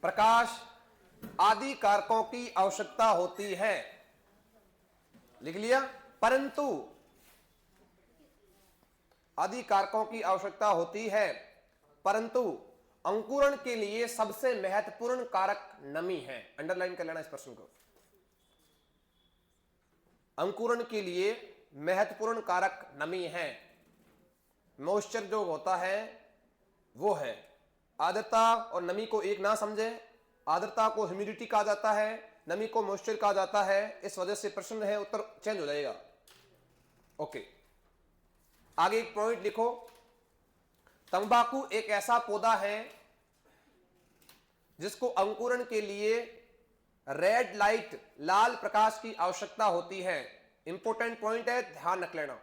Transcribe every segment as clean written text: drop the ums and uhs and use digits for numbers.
प्रकाश आदि कारकों की आवश्यकता होती है, लिख लिया। परंतु आदि कारकों की आवश्यकता होती है, परंतु अंकुरण के लिए सबसे महत्वपूर्ण कारक नमी है। अंडरलाइन कर लेना इस प्रश्न को। अंकुरण के लिए महत्वपूर्ण कारक नमी है। मॉइस्चर जो होता है वो है। आर्द्रता और नमी को एक ना समझे। आर्द्रता को ह्यूमिडिटी कहा जाता है, नमी को मॉइस्चर कहा जाता है। इस वजह से प्रश्न है उत्तर चेंज हो जाएगा। ओके, आगे एक पॉइंट लिखो। तंबाकू एक ऐसा पौधा है जिसको अंकुरण के लिए रेड लाइट, लाल प्रकाश की आवश्यकता होती है। इंपॉर्टेंट पॉइंट है, ध्यान रख लेना।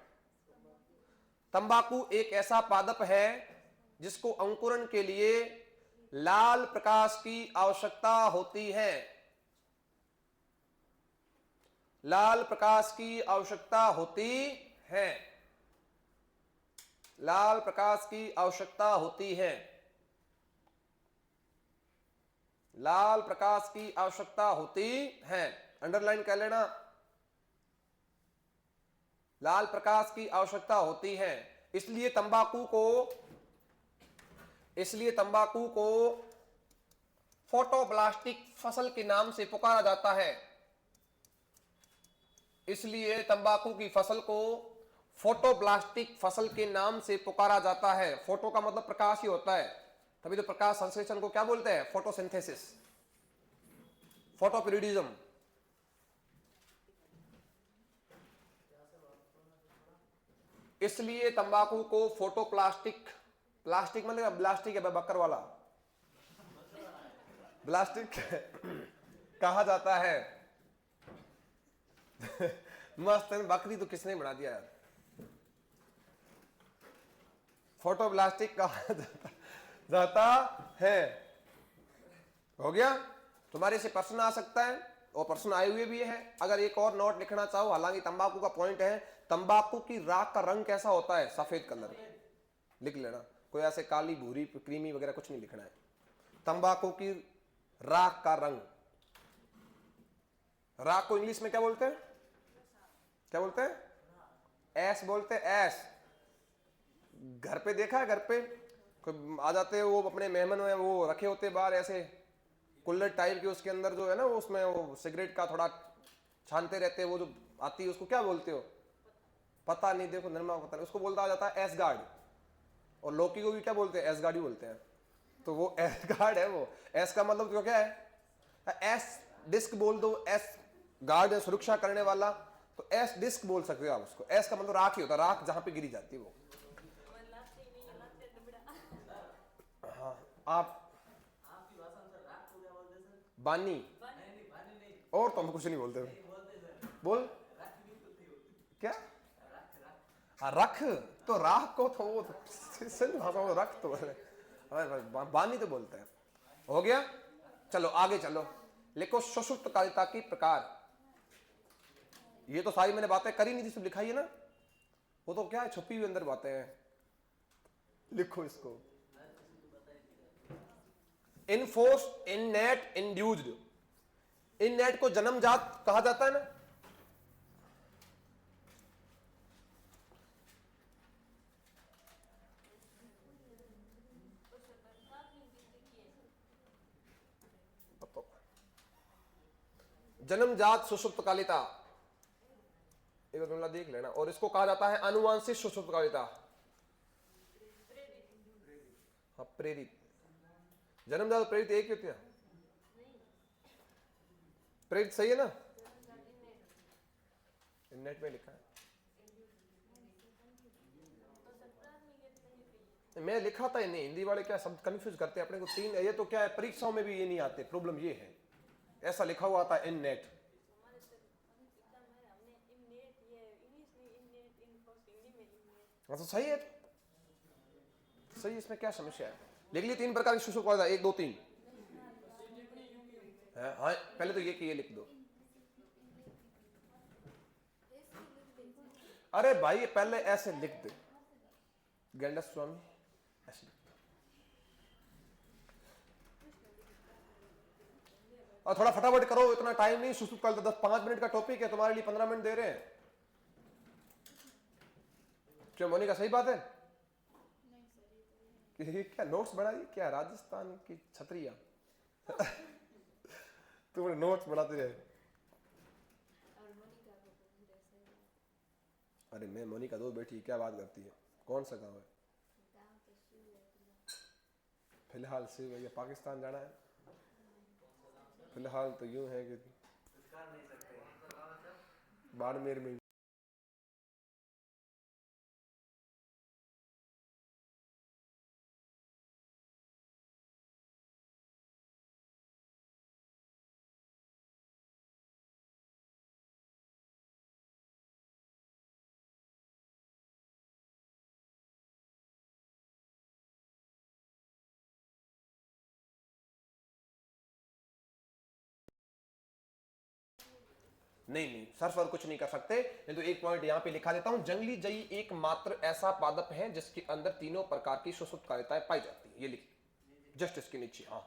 तंबाकू एक ऐसा पादप है जिसको अंकुरण के लिए लाल प्रकाश की आवश्यकता होती है। लाल प्रकाश की आवश्यकता होती है। लाल प्रकाश की आवश्यकता होती है। लाल प्रकाश की आवश्यकता होती है। अंडरलाइन कर लेना। लाल प्रकाश की आवश्यकता होती है। इसलिए तंबाकू को फोटोब्लास्टिक फसल के नाम से पुकारा जाता है। इसलिए तंबाकू की फसल को फोटोब्लास्टिक फसल के नाम से पुकारा जाता है। फोटो का मतलब प्रकाश ही होता है, तभी तो प्रकाश संश्लेषण को क्या बोलते हैं? Photosynthesis, photoperiodism. इसलिए तंबाकू को फोटोप्लास्टिक, प्लास्टिक मतलब ब्लास्टिक है बकर वाला, ब्लास्टिक कहा जाता है। मस्त है, बकरी तो किसने बना दिया यार। फोटोब्लास्टिक कहा जाता है। हो गया। तुम्हारे से प्रश्न आ सकता है और प्रश्न आए हुए भी है। अगर एक और नोट लिखना चाहो, हालांकि तंबाकू का पॉइंट है, तंबाकू की राख का रंग कैसा होता है? सफेद कलर। लिख लेना, कोई ऐसे काली भूरी क्रीमी वगैरह कुछ नहीं लिखना है। तंबाकू की राख का रंग। राख को इंग्लिश में क्या बोलते हैं? क्या बोलते हैं? ऐश बोलते हैं, ऐश। घर पे देखा है, घर पे कोई आ जाते हैं, वो अपने मेहमान में वो रखे होते बाहर ऐसे कुल्लर टाइप के, उसके अंदर जो है ना उसमें वो सिगरेट का थोड़ा छानते रहते हैं, वो जो आती है उसको क्या बोलते हो? पता नहीं, देखो निर्मा पता नहीं, उसको बोलता जाता है एस गार्ड। और लौकी को भी क्या बोलते हैं? एस गार्ड ही बोलते हैं। तो वो एस गार्ड है। वो एस का मतलब तो क्या है? एस डिस्क बोल दो, एस गार्ड है सुरक्षा करने वाला, तो एस डिस्क बोल सकते हो आप उसको। एस का मतलब राख ही होता है, राख जहां पे गिरी जाती है वो। हाँ, आप बानी और तो हम कुछ नहीं बोलते। बोल क्या? हाँ, रख तो राख को तो वो भाषा में रख तो बानी तो बोलते हैं। हो गया, चलो आगे चलो। लिखो सुषुप्त कालिका की प्रकार। ये तो सारी मैंने बातें करी नहीं थी, सब लिखाई है ना। वो तो क्या है, छुपी हुई अंदर बातें हैं। लिखो इसको। Enforced, innate, induced. इननेट को जन्मजात कहा जाता है ना। जन्मजात सुषुप्त कालिका, एक जुमला देख लेना। और इसको कहा जाता है अनुवांशिक सुषुप्त कालिका। हाँ, प्रेरित। जन्मजात और प्रेरित एक ही होती है। प्रेरित सही है ना? नेट में लिखा है, मैं लिखा था नहीं। हिंदी वाले क्या शब्द कंफ्यूज करते हैं अपने को। तीन ये तो क्या है, परीक्षाओं में भी ये नहीं आते। प्रॉब्लम ये है, ऐसा लिखा हुआ था इन नेट। तो सही है, सही। इसमें क्या समस्या है? लिख लिए तीन प्रकार की सुषुप्त कालिका, 1 2 3 है। हाँ, पहले तो ये लिख दो। अरे भाई पहले ऐसे लिख दे, गैंडस स्वामी ऐसे लिख दो। और थोड़ा फटाफट करो, इतना टाइम नहीं, सुसुप्त कालिता 5 मिनट का टॉपिक है, तुम्हारे लिए 15 मिनट दे रहे हैं। क्यों मोनिका, सही बात है? क्या नोट्स बनाई, क्या राजस्थान की छतरिया? तुमने नोट्स बनाते रहे। अरे मैं मोनिका दो बैठी, क्या बात करती है? कौन सा गांव है? फिलहाल से भैया पाकिस्तान जाना है। फिलहाल तो यूं है कि बाड़मेर में। नहीं नहीं, सर्फ और कुछ नहीं कर सकते। नहीं तो एक पॉइंट यहां पे लिखा देता हूं, जंगली जई एकमात्र ऐसा पादप है जिसके अंदर तीनों प्रकार की सुषुप्त कालिताएं पाई जाती है। ये लिख जस्ट इसके नीचे। हाँ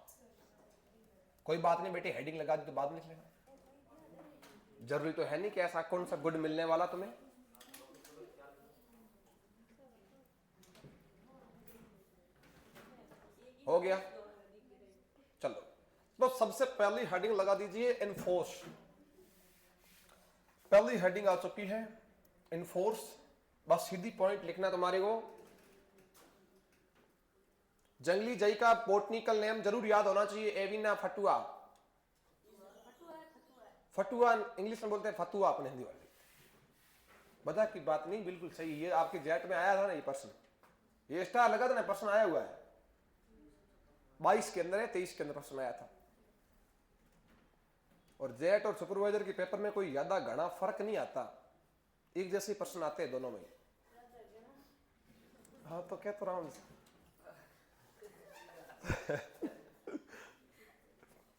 कोई बात नहीं बेटे, हेडिंग लगा दी तो बाद में लिख लेना। जरूरी तो है नहीं कि ऐसा कौन सा गुड मिलने वाला तुम्हें। हो गया, चलो तो सबसे पहली हेडिंग लगा दीजिए इनफोर्स। पहली हेडिंग आ चुकी है इनफोर्स। बस सीधी पॉइंट लिखना तुम्हारे को। जंगली जई का बोटनिकल नेम जरूर याद होना चाहिए, एविना फटुआ। फटुआ इंग्लिश में बोलते हैं फतुआ अपने हिंदी वाले। बता की बात नहीं, बिल्कुल सही। ये आपके जेट में आया था ना ये प्रश्न, ये स्टार लगा था ना, प्रश्न आया हुआ है 22 के अंदर है, 23 के अंदर प्रश्न आया था। और जेट और सुपरवाइजर के पेपर में कोई ज्यादा घना फर्क नहीं आता, एक जैसे प्रश्न आते हैं दोनों में। हाँ तो क्या तो रहा हूं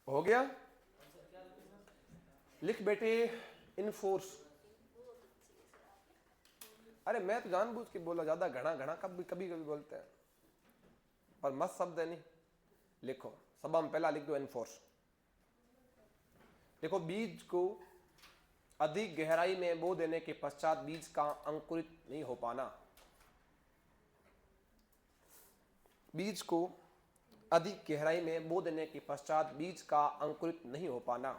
हो गया। लिख बेटे इनफोर्स। अरे मैं तो जानबूझ के बोला, ज्यादा घना घना कभी कभी बोलते हैं, पर मस्त शब्द है नहीं। लिखो सब हम पहला लिख दो इनफोर्स। देखो बीज को अधिक गहराई में बो देने के पश्चात बीज का अंकुरित नहीं हो पाना। बीज को अधिक गहराई में बो देने के पश्चात बीज का अंकुरित नहीं हो पाना।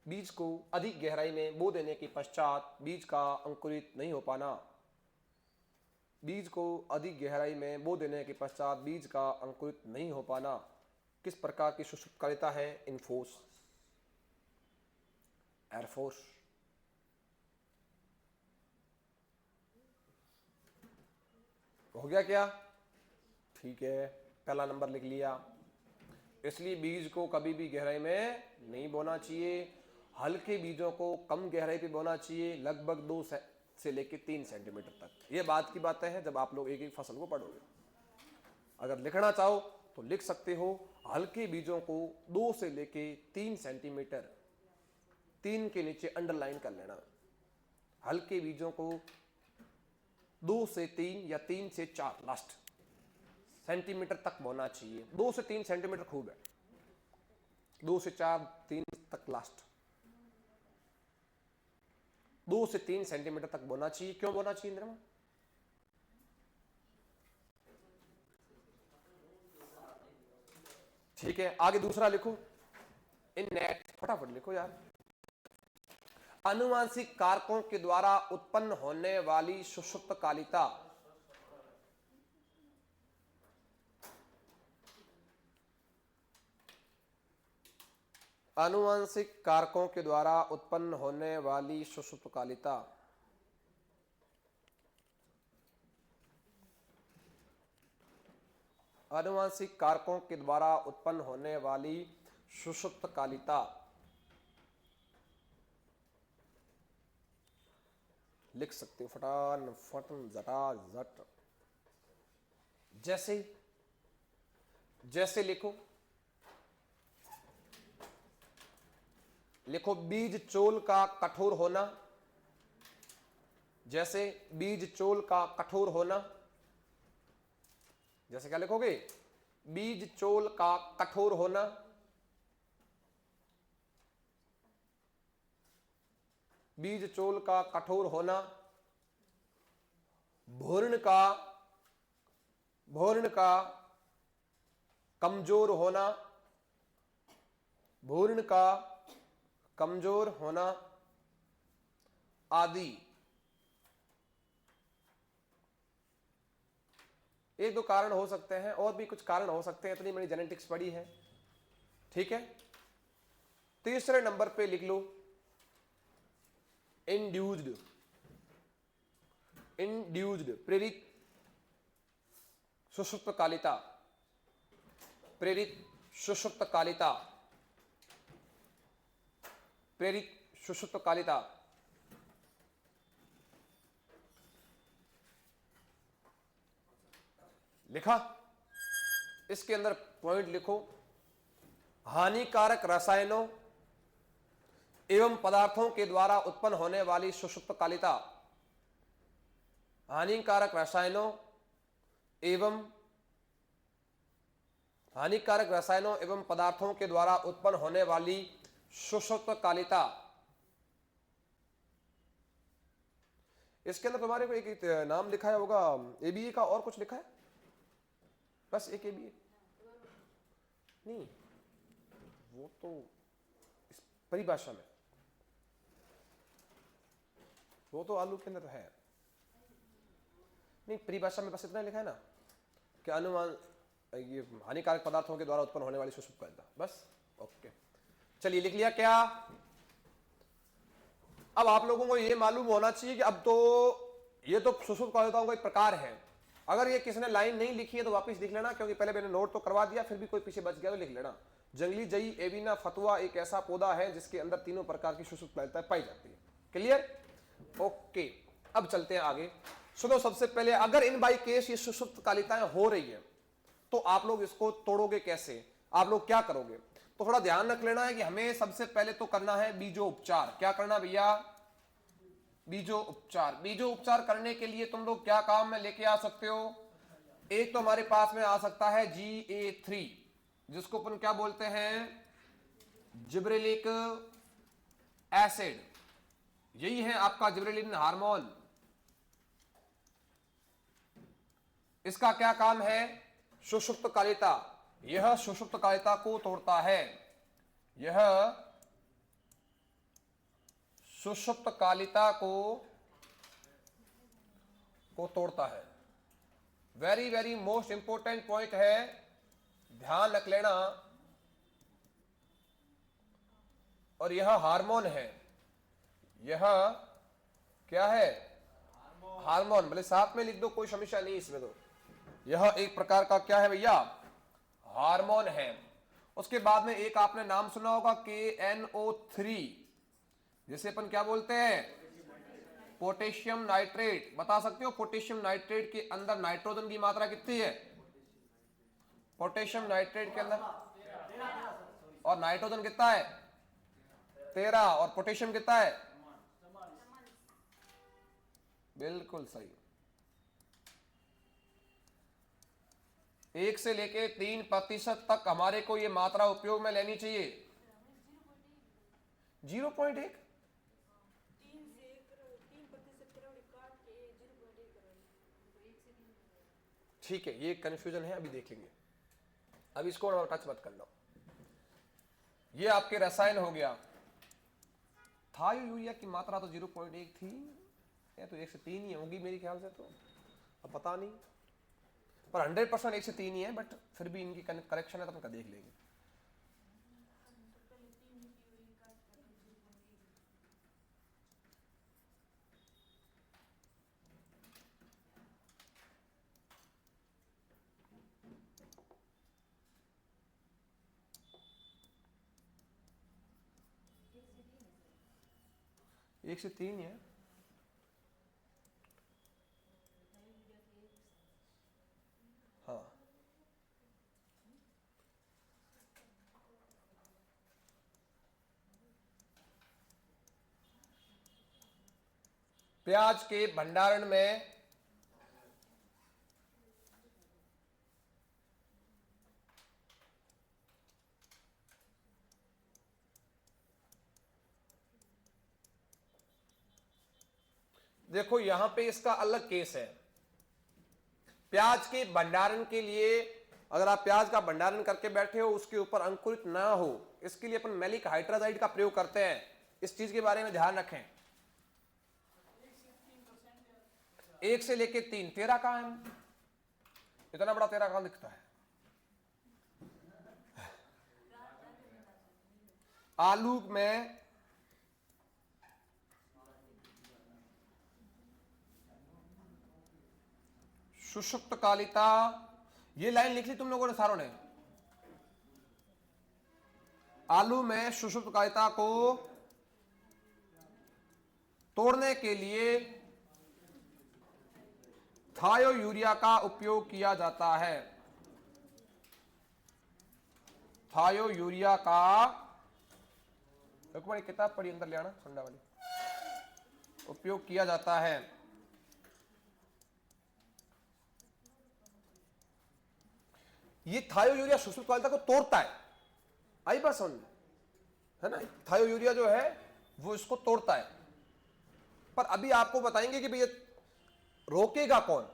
बीज को अधिक गहराई में बो देने के पश्चात बीज का अंकुरित नहीं हो पाना। बीज को अधिक गहराई में बो देने के पश्चात बीज का अंकुरित नहीं हो पाना किस प्रकार की सुषुप्त कालिता है? Enforce, air force. हो गया क्या? ठीक है, पहला नंबर लिख लिया। इसलिए बीज को कभी भी गहराई में नहीं बोना चाहिए। हल्के बीजों को कम गहराई पे बोना चाहिए, लगभग 2 से लेकर 3 सेंटीमीटर तक। ये बात की बातें हैं जब आप लोग एक एक फसल को पढ़ोगे। अगर लिखना चाहो तो लिख सकते हो, हल्के बीजों को 2 से लेके 3 सेंटीमीटर, 3 के नीचे अंडरलाइन कर लेना। हल्के बीजों को 2 से 3 या 3 से 4 लास्ट सेंटीमीटर तक बोना चाहिए। 2 से 3 सेंटीमीटर खूब है, 2 से 4 3 तक लास्ट। 2 से 3 सेंटीमीटर तक बोना चाहिए। क्यों बोना चाहिए इंद्रमा? ठीक है, आगे दूसरा लिखो। इन नेट फटाफट लिखो यार। आनुवांशिक कारकों के द्वारा उत्पन्न होने वाली सुषुप्त कालिता। आनुवांशिक कारकों के द्वारा उत्पन्न होने वाली सुषुप्त कालिता। आनुवांशिक कारकों के द्वारा उत्पन्न होने वाली सुषुप्त कालिता। लिख सकते हो फटान फटन जटा जट। जैसे जैसे लिखो, लिखो बीज चोल का कठोर होना। जैसे बीज चोल का कठोर होना। जैसे क्या लिखोगे? बीज चोल का कठोर होना। बीज चोल का कठोर होना, भूर्ण का कमजोर होना, भूर्ण का कमजोर होना आदि। एक दो कारण हो सकते हैं, और भी कुछ कारण हो सकते हैं, इतनी मैंने जेनेटिक्स पढ़ी है, ठीक है। तीसरे नंबर पे लिख लो इंड्यूस्ड, प्रेरित सुषुप्तकालिता, प्रेरित सुषुप्तकालिता, प्रेरित सुषुप्तकालिता। लिखा? इसके अंदर पॉइंट लिखो, हानिकारक रसायनों एवं पदार्थों के द्वारा उत्पन्न होने वाली सुषुप्तकालिता, हानिकारक रसायनों एवं पदार्थों के द्वारा उत्पन्न होने वाली सुषुप्तकालिता। इसके अंदर तुम्हारे को एक नाम लिखा है होगा एबीए का, और कुछ लिखा है? बस एक एबीए नहीं, वो तो इस परिभाषा में, वो तो आलू के अंदर है नहीं, परिभाषा में बस इतना लिखा है ना कि अनुमान ये हानिकारक पदार्थों के द्वारा उत्पन्न होने वाली सुषुप्तकालिता, बस। ओके, चलिए लिख लिया क्या? अब आप लोगों को ये मालूम होना चाहिए कि अब तो ये तो सुषुप्तकालिताओं का एक प्रकार है। अगर ये किसी ने लाइन नहीं लिखी है तो वापस लिख लेना, क्योंकि पहले मैंने नोट तो करवा दिया, फिर भी कोई पीछे बच गया तो लिख लेना। जंगली जई एविना फतुआ एक ऐसा पौधा है जिसके अंदर तीनों प्रकार की सुषुप्तकालिता पाई जाती है। क्लियर? ओके, अब चलते हैं आगे। सुनो, सबसे पहले अगर इन बाई केस ये सुषुप्तकालिताएं हो रही है तो आप लोग इसको तोड़ोगे कैसे, आप लोग क्या करोगे? तो थोड़ा ध्यान रख लेना है कि हमें सबसे पहले तो करना है बीजो उपचार। क्या करना भैया? बीजो उपचार। बीजो उपचार करने के लिए तुम लोग क्या काम में लेके आ सकते हो? एक तो हमारे पास में आ सकता है GA3, जिसको अपन क्या बोलते हैं? Gibberellic acid. यही है आपका जिब्रेलिन हार्मोन। इसका क्या काम है? सुषुप्तकालिता। यह सुषुप्तकालिता को तोड़ता है, यह सुषुप्तकालिता को तोड़ता है। Very very most important point है, ध्यान रख लेना। और यह हार्मोन है, यह क्या है? हार्मोन। भले साथ में लिख दो, कोई समस्या नहीं इसमें। तो यह एक प्रकार का क्या है भैया? हार्मोन है। उसके बाद में एक आपने नाम सुना होगा KNO3, जिसे अपन क्या बोलते हैं? Potassium nitrate. बता सकते हो पोटेशियम नाइट्रेट के अंदर नाइट्रोजन की मात्रा कितनी है? पोटेशियम नाइट्रेट के अंदर, और नाइट्रोजन कितना है? 13, और पोटेशियम कितना है? बिल्कुल सही। 1 से लेके 3% तक हमारे को ये मात्रा उपयोग में लेनी चाहिए। 0.1, ठीक है, ये कंफ्यूजन है, अभी देख लेंगे। अब इसको टच मत करना। ये आपके रसायन हो गया। था यूरिया की मात्रा तो 0.1 थी, या तो 1 से 3 ही होगी मेरे ख्याल से, तो अब पता नहीं, पर 100% 1 से 3 ही है, बट फिर भी इनकी करेक्शन है तो अपन देख लेंगे। एक से 3 ही है। हाँ, प्याज के भंडारण में देखो यहां पे इसका अलग केस है। प्याज के भंडारण के लिए, अगर आप प्याज का भंडारण करके बैठे हो, उसके ऊपर अंकुरित ना हो, इसके लिए अपन मैलिक हाइड्राजाइड का प्रयोग करते हैं। इस चीज के बारे में ध्यान रखें। 1 से लेके 3, 13 कहां है? इतना बड़ा 13 कहां दिखता है? आलू में सुषुप्त कालिता, ये लाइन लिख ली तुम लोगों ने सारों ने? आलू में सुषुप्त कालिता को तोड़ने के लिए थायो यूरिया का उपयोग किया जाता है। थायो यूरिया का, एक बार किताब पढ़ी अंदर ले आना, ठंडा वाली, उपयोग किया जाता है। ये थायो यूरिया सुषुप्त कालिता को तोड़ता है। आई बात समझ में, है ना? थायो यूरिया जो है वो इसको तोड़ता है। पर अभी आपको बताएंगे कि भैया रोकेगा कौन।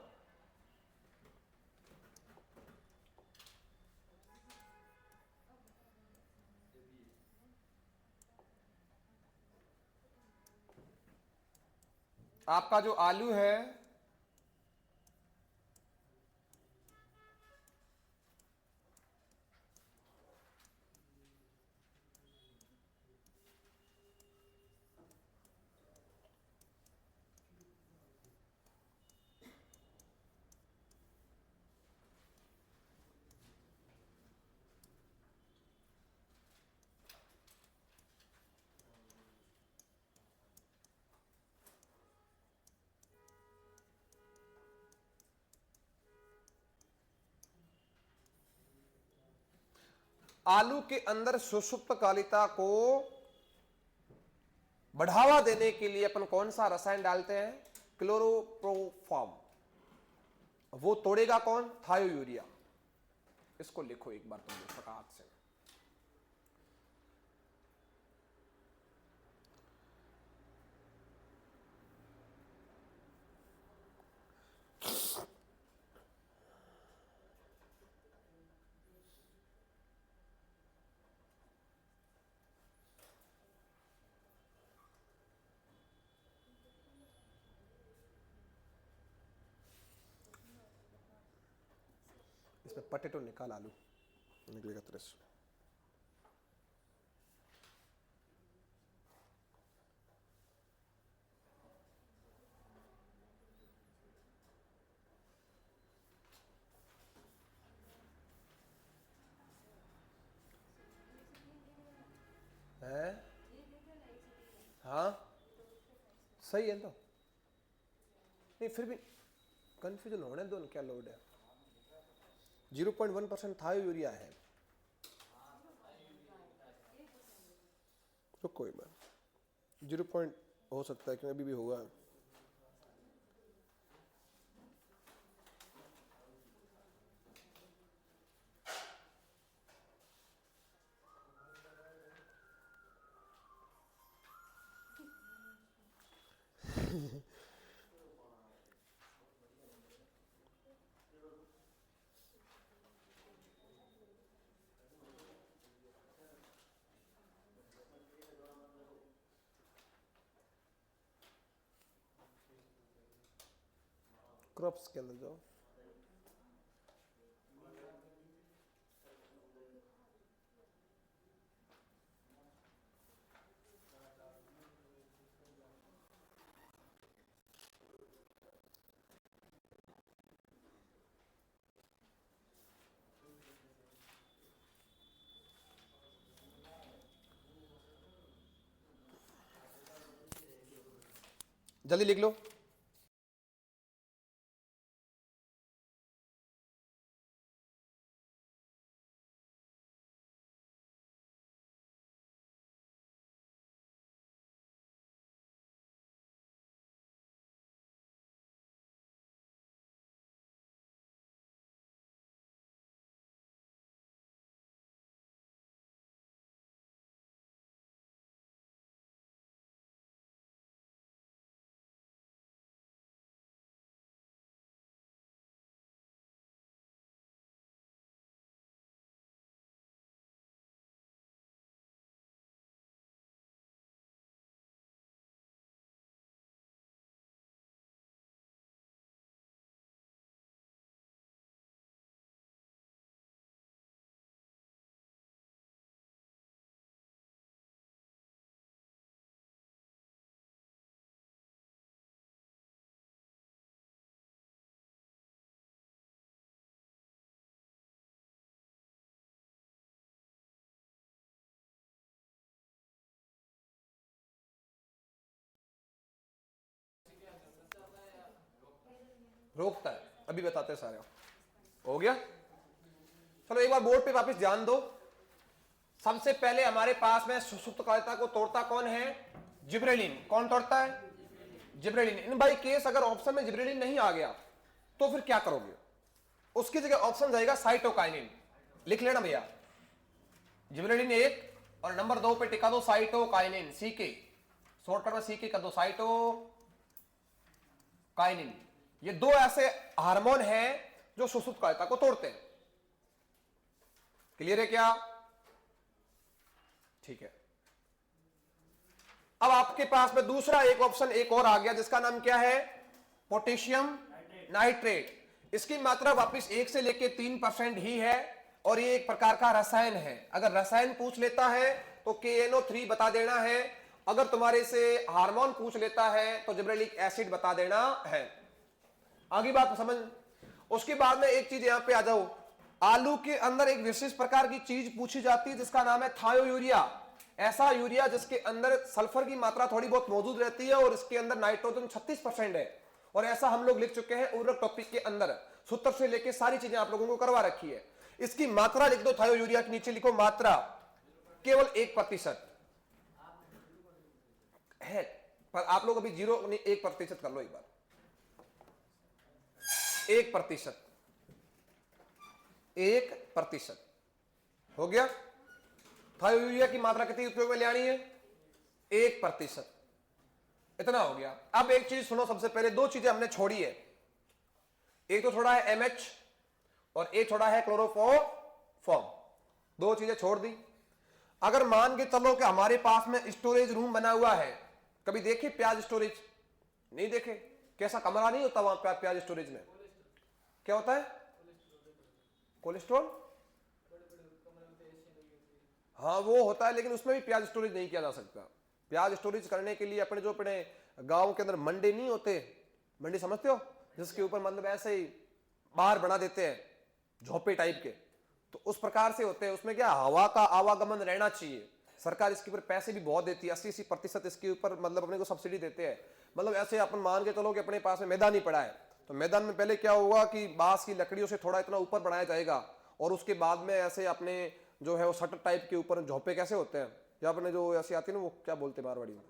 आपका जो आलू है, आलू के अंदर सुषुप्त कालिता को बढ़ावा देने के लिए अपन कौन सा रसायन डालते हैं? क्लोरोप्रोफॉर्म। वो तोड़ेगा कौन? थायो यूरिया। इसको लिखो एक बार तुम लोग फटाक से। इसमें पटेटो निकाल, आलू निकलेगा तेरे से। है? हाँ सही है। तो नहीं, फिर भी कंफ्यूजन होने दो ना, क्या लोड है? 0.1% थायो यूरिया है। तो कोई बात, 0 पॉइंट हो सकता है, क्योंकि अभी भी होगा। क्रॉप्स के अंदर जाओ। जल्दी लिख लो। रोकता है, अभी बताते हैं सारे। हो गया, चलो एक बार बोर्ड पे वापस ध्यान दो। सबसे पहले हमारे पास में सुषुप्त कायता को तोड़ता कौन है? जिब्रेलिन। कौन तोड़ता है? जिब्रेलिन। इन भाई केस अगर ऑप्शन में जिब्रेलिन नहीं आ गया तो फिर क्या करोगे? उसकी जगह ऑप्शन जाएगा साइटोकाइनिन। लिख लेना भैया, जिब्रेलिन 1 और नंबर 2 पे टिका दो साइटोकाइनिन, सीके, शॉर्टकट में सीके कर दो, साइटोकाइनिन। ये दो ऐसे हार्मोन हैं जो सुषुप्त कायता को तोड़ते हैं। क्लियर है क्या? ठीक है। अब आपके पास में दूसरा एक ऑप्शन एक और आ गया जिसका नाम क्या है? Potassium nitrate. इसकी मात्रा वापस 1 से लेके 3% ही है और ये एक प्रकार का रसायन है। अगर रसायन पूछ लेता है तो KNO3 बता देना है। अगर तुम्हारे से हार्मोन पूछ लेता है तो जिब्रेलिक एसिड बता देना है। आगे बात समझ। उसके बाद में एक चीज यहां पे आ जाओ, आलू के अंदर एक विशेष प्रकार की चीज पूछी जाती है जिसका नाम है थायोयूरिया। ऐसा यूरिया जिसके अंदर सल्फर की मात्रा थोड़ी बहुत मौजूद रहती है और इसके अंदर नाइट्रोजन 36% है। और ऐसा हम लोग लिख चुके हैं उर्वरक टॉपिक के अंदर, सूत्र से लेके सारी चीजें आप लोगों को करवा रखी है। इसकी मात्रा लिख दो, थायोयूरिया के नीचे लिखो मात्रा केवल 1% है। पर आप लोग अभी 1% कर लो एक बार, 1%, 1% हो गया। थायोयूरिया की मात्रा कितनी उपयोग में ले आनी है? 1%। इतना हो गया। अब एक चीज सुनो, सबसे पहले दो चीजें हमने छोड़ी है। एक तो छोड़ा है MH और एक छोड़ा है क्लोरोफॉर्म। दो चीजें छोड़ दी। अगर मान के चलो कि हमारे पास में स्टोरेज रूम बना हुआ है, कभी देखे प्याज स्टोरेज? नहीं देखे? कैसा कमरा नहीं होता वहां प्याज स्टोरेज में? क्या होता है? कोलेस्ट्रॉल। हाँ वो होता है, लेकिन उसमें भी प्याज स्टोरेज नहीं किया जा सकता। प्याज स्टोरेज करने के लिए अपने जो अपने गांव के अंदर मंडी नहीं होते, मंडी समझते हो, जिसके ऊपर मतलब ऐसे ही बाहर बना देते हैं झोपे टाइप के, तो उस प्रकार से होते हैं। उसमें क्या हवा का आवागमन रहना चाहिए। सरकार इसके ऊपर पैसे भी बहुत देती है, 80% इसके ऊपर मतलब अपने को सब्सिडी देते हैं। मतलब ऐसे अपन मान के चलो कि अपने पास में मैदान ही पड़ा है, तो मैदान में पहले क्या होगा कि बांस की लकड़ियों से थोड़ा इतना ऊपर बनाया जाएगा और उसके बाद में ऐसे अपने जो है वो शटर टाइप के ऊपर झोपे कैसे होते हैं, या अपने जो ऐसी आती है ना, वो क्या बोलते हैं मारवाड़ी में,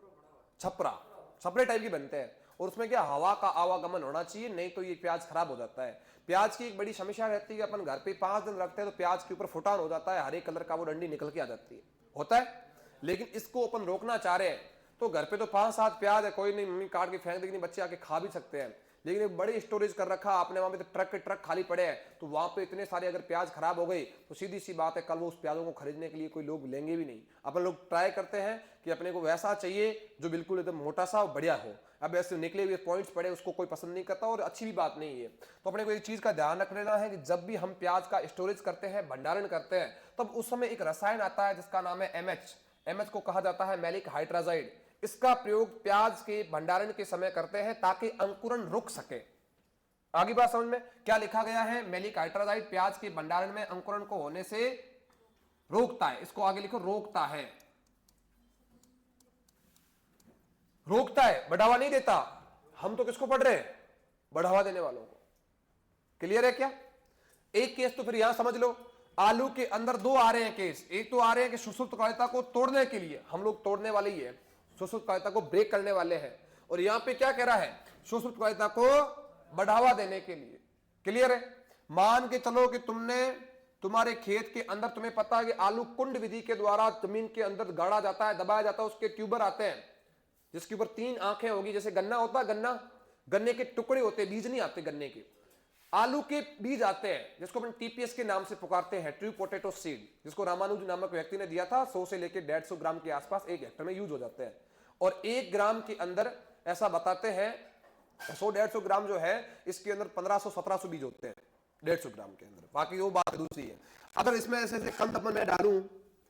छपरा, छपरे टाइप की बनते हैं। और उसमें क्या हवा का आवागमन होना चाहिए, नहीं तो ये प्याज खराब हो जाता है। प्याज की एक बड़ी समस्या रहती है कि अपन घर पे 5 दिन रखते हैं तो प्याज के ऊपर फुटान हो जाता है, हरे कलर का वो डंडी निकल के आ जाती है, होता है। लेकिन इसको अपन रोकना चाह रहे हैं तो घर पे तो 5-7 प्याज है, कोई नहीं, मम्मी काट के फेंक देगी, बच्चे आके खा भी सकते हैं। लेकिन एक बड़ी स्टोरेज कर रखा आपने, वहां पे तो ट्रक के ट्रक खाली पड़े हैं, तो वहां पे इतने सारे अगर प्याज खराब हो गई तो सीधी सी बात है कल वो उस प्याजों को खरीदने के लिए कोई लोग लेंगे भी नहीं। अपन लोग ट्राई करते हैं कि अपने को वैसा चाहिए जो बिल्कुल एकदम मोटा सा बढ़िया हो। अब ऐसे निकले हुए पॉइंट्स पड़े उसको कोई पसंद नहीं करता और अच्छी भी बात नहीं है। तो अपने को एक चीज का ध्यान रख लेना है कि जब भी हम प्याज का स्टोरेज करते हैं, भंडारण करते हैं, तब उस समय एक रसायन आता है जिसका नाम है MH को कहा जाता है मैलिक हाइड्राजाइड। इसका प्रयोग प्याज के भंडारण के समय करते हैं ताकि अंकुरण रुक सके। आगे बात समझ में? क्या लिखा गया है? मैलिक हाइड्राजाइड प्याज के भंडारण में अंकुरण को होने से रोकता है। इसको आगे लिखो, रोकता है। रोकता है, बढ़ावा नहीं देता। हम तो किसको पढ़ रहे हैं? बढ़ावा देने वालों को। क्लियर है क्या? एक केस तो फिर यहां समझ लो, आलू के अंदर दो आ रहे हैं केस। एक तो आ रहे हैं कि सुषुप्त कायता को तोड़ने के लिए, हम लोग तोड़ने वाले ही है, सुषुप्त कायता को ब्रेक करने वाले हैं। और यहां पे क्या कह रहा है? सुषुप्त कायता को बढ़ावा देने के लिए। क्लियर है? मान के चलो कि तुम्हारे खेत के अंदर तुम्हें पता है कि आलू कुंड विधि के द्वारा जमीन के अंदर गाड़ा जाता है, दबाया जाता है, उसके ट्यूबर आते हैं जिसके ऊपर 3 आंखें होगी, जैसे गन्ना होता है, गन्ने के टुकड़े होते हैं, बीज नहीं आते गन्ने के, आलू के बीज आते हैं जिसको अपन TPS के नाम से पुकारते हैं, ट्रू पोटैटो सीड, जिसको रामानुज नामक व्यक्ति ने दिया था। 100 से लेकर 150 ग्राम के आसपास 1 हेक्टेयर में यूज हो जाते हैं। और 1 ग्राम के अंदर ऐसा बताते हैं 100-150 ग्राम जो है इसके अंदर 1500-1700 बीज होते हैं 150 ग्राम के अंदर। बाकी वो बात दूसरी है। अगर इसमें ऐसे कंद अपन मैं डालूं,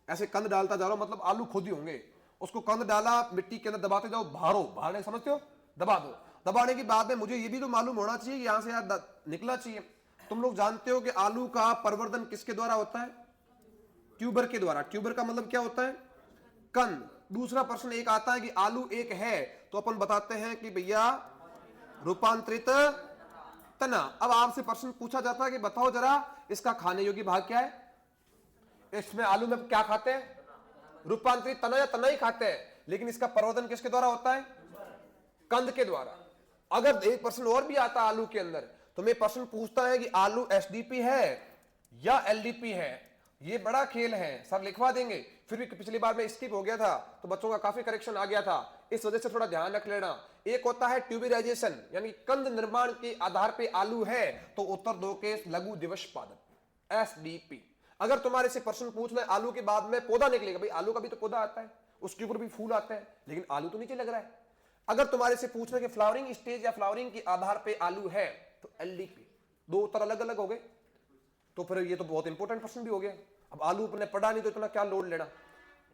ऐसे कंद डालता जा रहा हूं, मतलब आलू खुद ही होंगे। उसको कंद डाला, मिट्टी के अंदर दबाते जाओ, बाहर समझते हो, दबा दो। दबाने के बाद में मुझे ये भी तो मालूम होना चाहिए कि यहां से यार निकला चाहिए। तुम लोग जानते हो कि आलू का प्रवर्धन किसके द्वारा होता है? ट्यूबर के द्वारा। ट्यूबर का मतलब क्या होता है? कंद। दूसरा प्रश्न एक आता है कि आलू एक है, तो अपन बताते हैं कि भैया रूपांतरित तना। अब आपसे प्रश्न पूछा जाता है कि बताओ जरा इसका खाने योग्य भाग क्या है। इसमें आलू में क्या खाते हैं, रूपांतरित तना या तना ही खाते हैं, लेकिन इसका प्रवर्धन किसके द्वारा होता है, कंद के द्वारा। अगर एक प्रश्न और भी आता है आलू के अंदर, तो मैं प्रश्न पूछता है कि आलू एसडीपी है या एलडीपी है। ये बड़ा खेल है, सर लिखवा देंगे, फिर भी पिछली बार में स्किप हो गया था तो बच्चों का काफी करेक्शन आ गया था, इस वजह से थोड़ा ध्यान रख लेना। एक होता है ट्यूबराइजेशन, यानी कंद निर्माण के आधार पे आलू है, तो उत्तर दो के लघु दिवस पादप एसडीपी। अगर तुम्हारे से प्रश्न पूछ ले आलू के बाद में पौधा निकलेगा, भाई आलू का भी तो पौधा आता है, उसके ऊपर भी फूल आता है, लेकिन आलू तो नीचे लग रहा है। अगर तुम्हारे से पूछ ले कि फ्लावरिंग स्टेज या फ्लावरिंग के आधार पे आलू है, तो एलडीपी। दो उत्तर अलग अलग हो गए, तो फिर ये तो बहुत इंपॉर्टेंट प्रश्न भी हो गया। अब आलू अपने पढ़ा नहीं तो इतना क्या लोड लेना,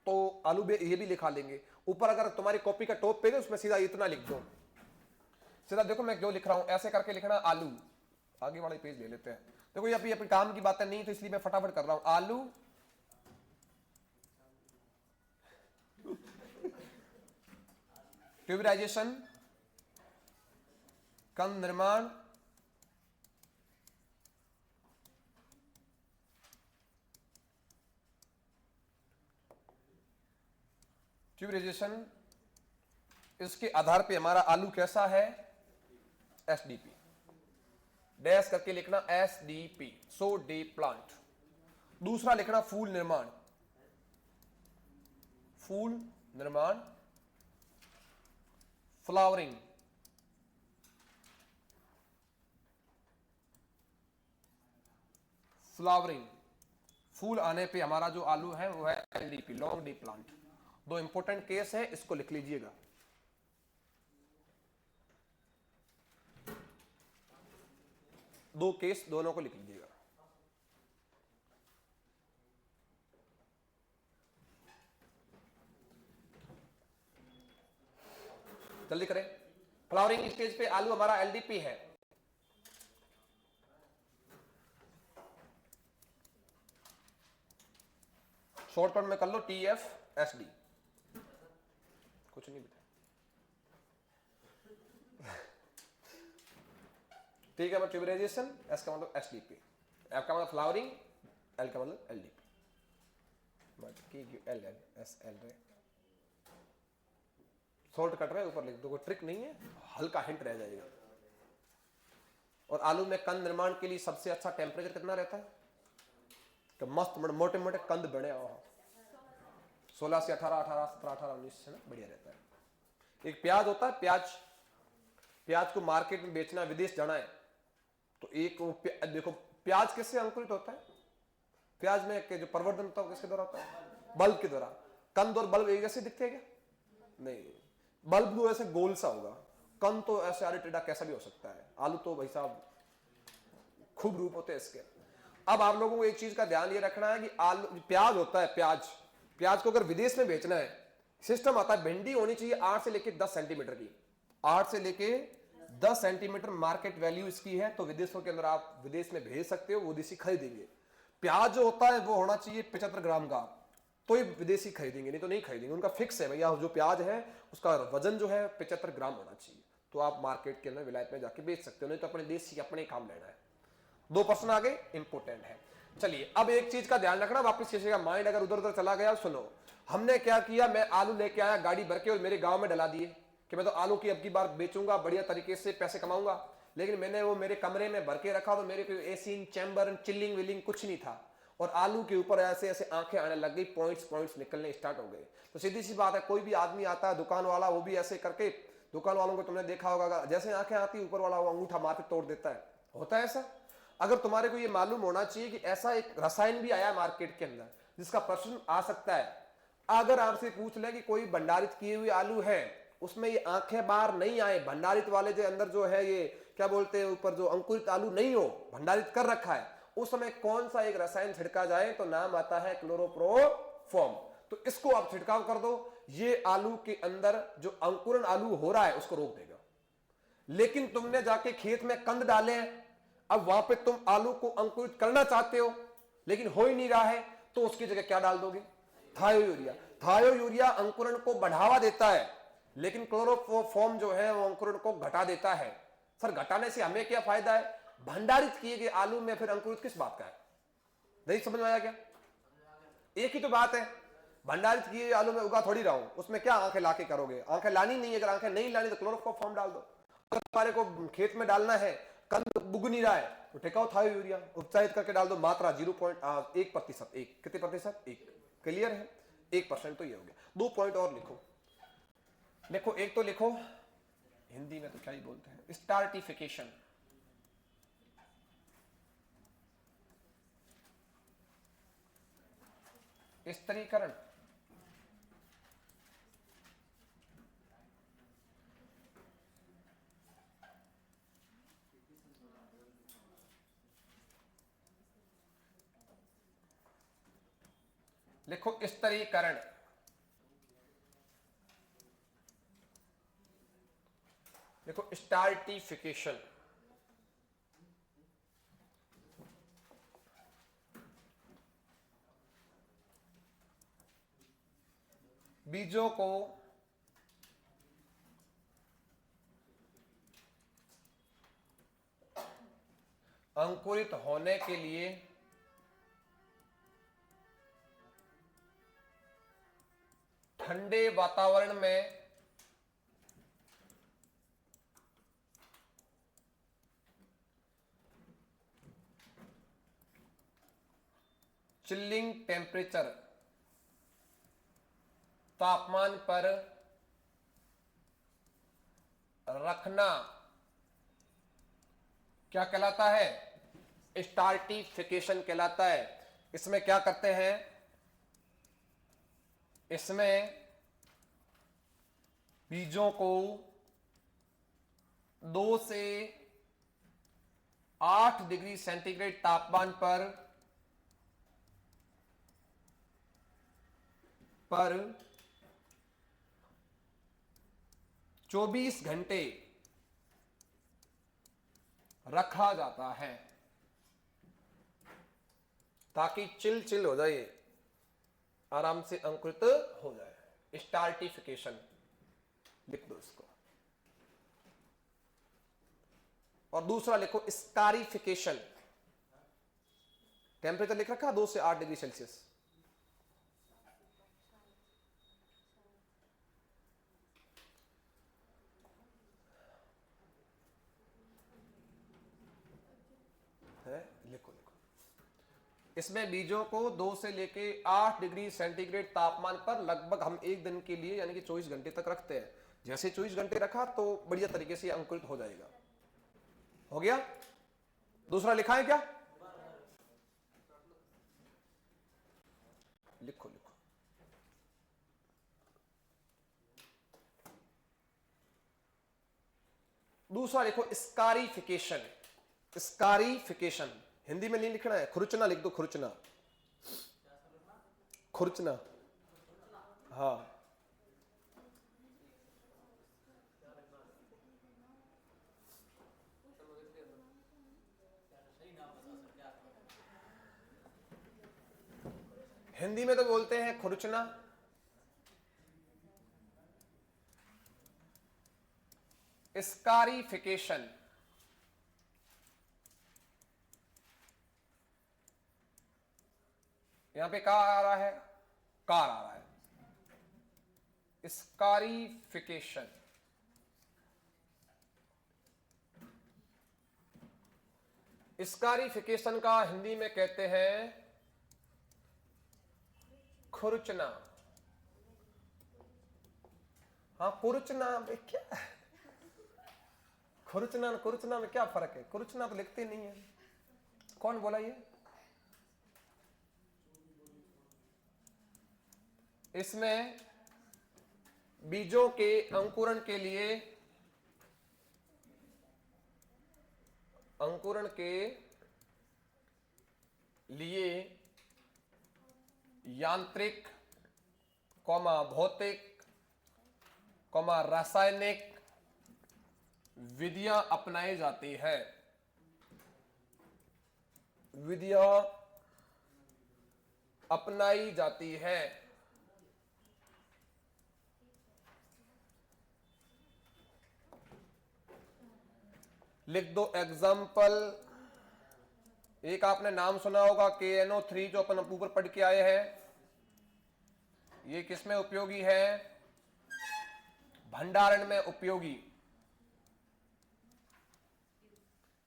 तो आलू भी ये भी लिखा लेंगे ऊपर। अगर तुम्हारी कॉपी का टॉप पेज है उसमें सीधा इतना लिख दो, सीधा देखो मैं जो लिख रहा हूं ऐसे करके लिखना आलू। आगे वाले पेज ले लेते हैं, देखो ये अभी अपने काम की बातें नहीं तो इसलिए मैं फटाफट कर रहा हूं। आलू ट्यूबराइजेशन, कंद निर्माण, ट्यूबराइजेशन, इसके आधार पे हमारा आलू कैसा है, एसडीपी। डैश करके लिखना एसडीपी, सो डे प्लांट। दूसरा लिखना फूल निर्माण, फूल निर्माण, फ्लावरिंग, फ्लावरिंग, फूल आने पे हमारा जो आलू है वो है एलडीपी, लॉन्ग डे प्लांट। दो इंपॉर्टेंट केस है, इसको लिख लीजिएगा। दो केस दोनों को लिख लीजिएगा। जल्दी करें। फ्लावरिंग स्टेज पे आलू हमारा एलडीपी है, शॉर्टकट में कर लो टीएफएसडी, कुछ नहीं बेटा। ठीक है, ट्यूबराइजेशन, एस का मतलब एसडीपी, एफ का मतलब फ्लावरिंग, एल का मतलब LDP. L L S L रे शॉर्ट कट रहे ऊपर लिख दो, कोई ट्रिक नहीं है, हल्का हिंट रह जाएगा। और आलू में कंद निर्माण के लिए सबसे अच्छा टेम्परेचर कितना रहता है, तो मस्त मोटे मोटे कंद बड़े 16 से 18, 18, 17, 18, 19 से ना बढ़िया रहता है। एक प्याज होता है, प्याज, प्याज को मार्केट में बेचना, विदेश जाना है, तो एक देखो प्याज किससे अंकुरित होता है, प्याज में के जो प्रवर्धन होता है किसके द्वारा होता है, बल्ब के द्वारा। कंद और बल्ब एक जैसे दिखते हैं क्या, नहीं, बल्ब तो ऐसे गोल सा होगा, कंद तो ऐसे आड़े टेढ़ा कैसा भी हो सकता है, आलू तो भाई साहब खूब रूप होते हैं इसके। अब आप लोगों को एक चीज का ध्यान ये रखना है कि आलू, प्याज होता है, प्याज, प्याज को अगर विदेश में बेचना है, सिस्टम आता है, भिंडी होनी चाहिए 8 से लेके 10 सेंटीमीटर की, 8 से लेके 10 सेंटीमीटर मार्केट वैल्यू इसकी है, तो विदेशों के अंदर आप विदेश में भेज सकते हो, वो विदेशी खरीदेंगे। प्याज जो होता है वो होना चाहिए 75 ग्राम का, तो ये विदेशी खरीदेंगे, नहीं तो नहीं खरीदेंगे, उनका फिक्स है भैया, जो प्याज है उसका वजन जो है 75 ग्राम होना चाहिए, तो आप मार्केट के अंदर विलायत में जाके बेच सकते हो, नहीं तो अपने देश की अपने काम लेना है। 2 प्रश्न आगे इंपोर्टेंट है। चलिए अब एक चीज का ध्यान रखना, वापस किसी का माइंड अगर उधर उधर चला गया, सुनो, हमने क्या किया, मैं आलू लेके आया गाड़ी भर के और मेरे गांव में डला दिए कि मैं तो आलू की अब की बार बेचूंगा, बढ़िया तरीके से पैसे कमाऊंगा, लेकिन मैंने वो मेरे कमरे में भर के रखा, तो मेरे कोई एसी चैम्बर चिल्लिंग विलिंग कुछ नहीं था, और आलू के ऊपर ऐसे ऐसे आंखें आने लग गई, पॉइंट्स निकलने स्टार्ट हो गए। तो सीधी सी बात है, कोई भी आदमी आता है दुकान वाला, वो भी ऐसे करके, दुकान वालों को तुमने देखा होगा, जैसे आंखें आती ऊपर वाला वो अंगूठा मार के तोड़ देता है, होता है ऐसा। अगर तुम्हारे को ये मालूम होना चाहिए कि ऐसा एक रसायन भी आया मार्केट के अंदर जिसका प्रश्न आ सकता है, अगर आपसे पूछ ले कि कोई भंडारित किए हुए आलू है, उसमें ये आंखें बाहर नहीं आए, भंडारित वाले जो अंदर जो है ये क्या बोलते हैं, ऊपर जो अंकुरित आलू नहीं हो, भंडारित कर रखा है, उस समय कौन सा एक रसायन छिड़का जाए, तो नाम आता है क्लोरोप्रोफॉर्म। तो इसको आप छिड़काव कर दो, ये आलू के अंदर जो अंकुरन आलू हो रहा है उसको रोक देगा। लेकिन तुमने जाके खेत में कंद डाले हैं, अब वहां पे तुम आलू को अंकुरित करना चाहते हो लेकिन हो ही नहीं रहा है, तो उसकी जगह क्या डाल दोगे, थायो यूरिया। थायो यूरिया अंकुरण को बढ़ावा देता है, लेकिन क्लोरोफॉर्म जो है वो अंकुरण को घटा देता है। सर घटाने से हमें क्या फायदा है? भंडारित किए गए आलू में फिर अंकुरित किस बात का है? नहीं समझ में आया क्या? एक ही तो बात है, भंडारित किए आलू में उगा थोड़ी रहा हूं, उसमें क्या आंखें लाके करोगे? आंखें लानी नहीं है, अगर आंखें नहीं लानी तो क्लोरोफॉर्म डाल दो। अगर तुम्हारे को खेत में डालना है, कंद बुग नहीं रहा है, तो टिकाऊ था यूरिया उपचारित करके डाल दो, मात्रा 0.1%, एक कितने प्रतिशत? एक। क्लियर है? 1% तो ये हो गया। 2 पॉइंट और लिखो, देखो एक तो लिखो, हिंदी में तो क्या ही बोलते हैं, स्टार्टिफिकेशन। स्तरीकरण, लिखो स्तरीकरण। देखो स्टार्टिफिकेशन, बीजों को अंकुरित होने के लिए ठंडे वातावरण में चिल्लिंग टेम्परेचर, तापमान पर रखना क्या कहलाता है? स्टार्टिफिकेशन कहलाता है। इसमें क्या करते हैं? इसमें बीजों को 2 से 8 डिग्री सेंटीग्रेड तापमान पर 24 घंटे रखा जाता है, ताकि चिल चिल हो जाए, आराम से अंकुरित हो जाए। स्टार्टिफिकेशन लिख दो इसको। और दूसरा लिखो स्कारिफिकेशन। टेम्परेचर लिख रखा 2 से 8 डिग्री सेल्सियस। है, लिखो लिखो। इसमें बीजों को 2 से लेके 8 डिग्री सेंटीग्रेड तापमान पर लगभग हम 1 दिन के लिए यानी कि 24 घंटे तक रखते हैं। जैसे 24 घंटे रखा तो बढ़िया तरीके से अंकुरित हो जाएगा। हो गया? दूसरा लिखा है क्या? लिखो लिखो। दूसरा लिखो स्कारिफिकेशन। स्कारिफिकेशन हिंदी में नहीं लिखना है, खुरचना लिख दो, खुरचना। खुरचना, हाँ। हिंदी में तो बोलते हैं खुरचना। स्कारिफिकेशन, यहां पे कार आ रहा है, कार आ रहा है। स्कारिफिकेशन, स्कारिफिकेशन का हिंदी में कहते हैं खुरचना। हाँ, कुरचना क्या, खुरचना कुरचना में क्या फर्क है? कुरचना तो लिखते नहीं है। कौन बोला ये? इसमें बीजों के अंकुरण के लिए यांत्रिक, भौतिक, रासायनिक विधियां अपनाई जाती है। विधियां अपनाई जाती है। लिख दो एग्जाम्पल। एक आपने नाम सुना होगा KNO3 जो अपन ऊपर पढ़ के आए हैं, ये किसमें उपयोगी है? भंडारण में उपयोगी।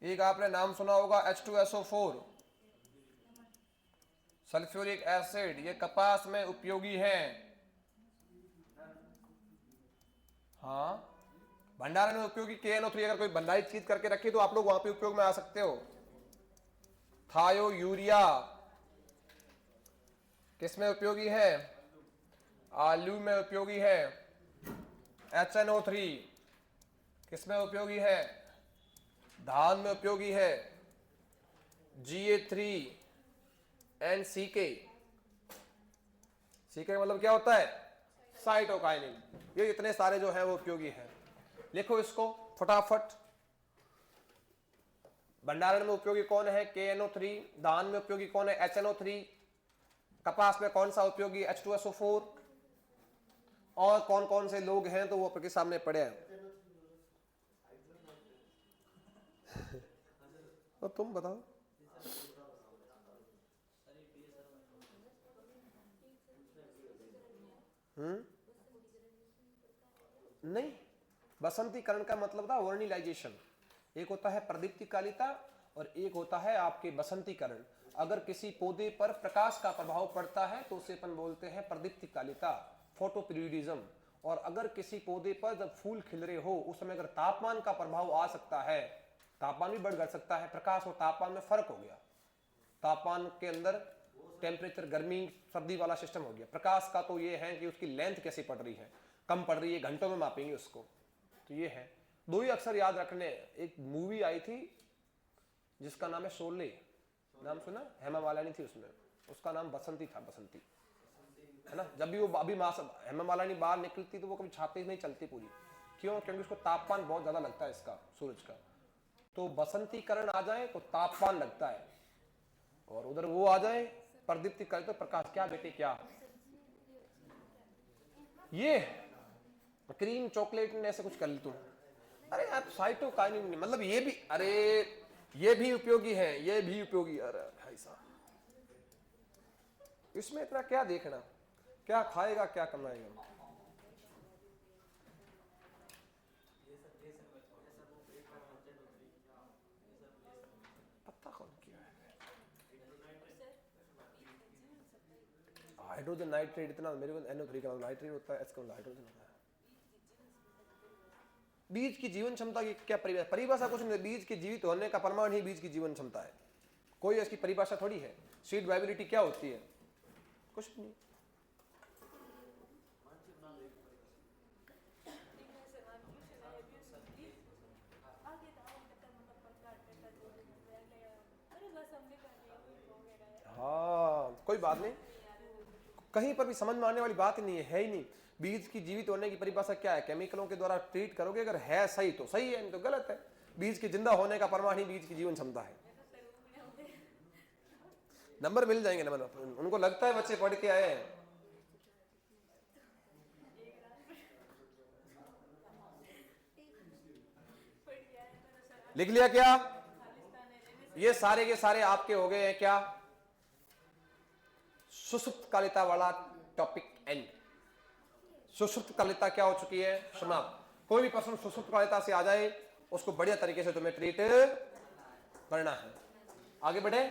एक आपने नाम सुना होगा H2SO4 सल्फ्यूरिक एसिड, ये कपास में उपयोगी है। हाँ, भंडारण में उपयोगी KNO3। अगर कोई भंडारित चीज करके रखी तो आप लोग वहां पे उपयोग में आ सकते हो। थायो यूरिया किसमें उपयोगी है? आलू में उपयोगी है। HNO3 किसमें उपयोगी है? धान में उपयोगी है। GA3 एंड CK, CK मतलब क्या होता है? साइटोकाइनिन। ये इतने सारे जो है वो उपयोगी है। लिखो इसको फटाफट। भंडारण में उपयोगी कौन है? KNO3। धान में उपयोगी कौन है? HNO3। कपास में कौन सा उपयोगी? H2SO4। और कौन कौन से लोग हैं तो वो आपके सामने पड़े हैं। तो तुम बताओ। नहीं, बसंतीकरण का मतलब था वर्निलाइजेशन। एक होता है प्रदीप्तिकालिता और एक होता है आपके बसंतीकरण। अगर किसी पौधे पर प्रकाश का प्रभाव पड़ता है तो उसे अपन बोलते हैं प्रदीप्तिकालिता, फोटोपीरियडिज्म। और अगर किसी पौधे पर जब फूल खिल रहे हो उस समय अगर तापमान का प्रभाव आ सकता है, तापमान भी बढ़ घट सकता है, प्रकाश और तापमान में फर्क हो गया, तापमान के अंदर टेम्परेचर गर्मी सर्दी वाला सिस्टम हो गया। प्रकाश का तो ये है कि उसकी लेंथ कैसी पड़ रही है, कम पड़ रही है, घंटों में मापेंगे उसको। तो ये है दो ही अक्षर याद रखने। एक मूवी आई थी जिसका नाम है शोले, नाम सुना? हेमा मालिनी थी उसमें, उसका नाम बसंती था, बसंती है ना। जब भी वो अभी हेमा मालिनी बाहर निकलती तो वो कभी छाती नहीं चलती पूरी। क्यों? क्योंकि उसको तापमान बहुत ज्यादा लगता है इसका, सूरज का। तो बसंतीकरण आ जाए तो तापमान लगता है, और उधर वो आ जाए प्रदीप्तिकरण तो प्रकाश। क्या बेटे क्या? ये क्रीम चॉकलेट ने ऐसे कुछ कर ली तुम। अरे आप साइटोकाइनिन मतलब ये भी, अरे ये भी उपयोगी है, ये भी उपयोगी। अरे भाई साहब, इसमें इतना क्या देखना? क्या खाएगा क्या कमाएगा? पता कौन किया है? हाइड्रोजन नाइट्रेट, इतना मेरे को NO3 का नाइट्रेट होता है, H का हाइड्रोजन होता है। बीज की जीवन क्षमता की क्या परिभाषा? परिभाषा कुछ नहीं, बीज के जीवित होने का प्रमाण ही बीज की जीवन क्षमता है। कोई इसकी परिभाषा थोड़ी है। सीड वाइबिलिटी क्या होती है? कुछ नहीं। हाँ कोई बात नहीं, कहीं पर भी समझ में आने वाली बात नहीं है ही नहीं। बीज की जीवित होने की परिभाषा क्या है? केमिकलों के द्वारा ट्रीट करोगे, अगर है सही तो सही है, नहीं तो गलत है। बीज के जिंदा होने का प्रमाण ही बीज की जीवन क्षमता है। नंबर मिल जाएंगे, नंबर उनको लगता है बच्चे पढ़ के आए हैं। लिख लिया क्या? ये सारे के सारे आपके हो गए हैं क्या? सुषुप्त कालिता वाला टॉपिक एंड। सुषुप्त कालिता क्या हो चुकी है? समाप्त। कोई भी प्रश्न सुषुप्त कालिता से आ जाए उसको बढ़िया तरीके से तुम्हें ट्रीट करना है। आगे बढ़े।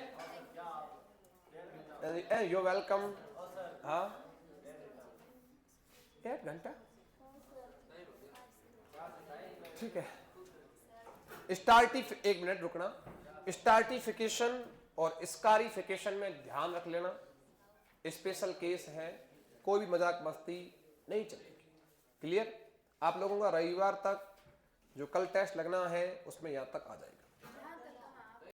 You welcome. हाँ 1 घंटा ठीक है। एक मिनट रुकना। स्टार्टिफिकेशन और स्कारिफिकेशन में ध्यान रख लेना, स्पेशल केस है, कोई भी मजाक मस्ती नहीं चलेगी। क्लियर? आप लोगों का रविवार तक जो कल टेस्ट लगना है उसमें यहां तक आ जाएगा।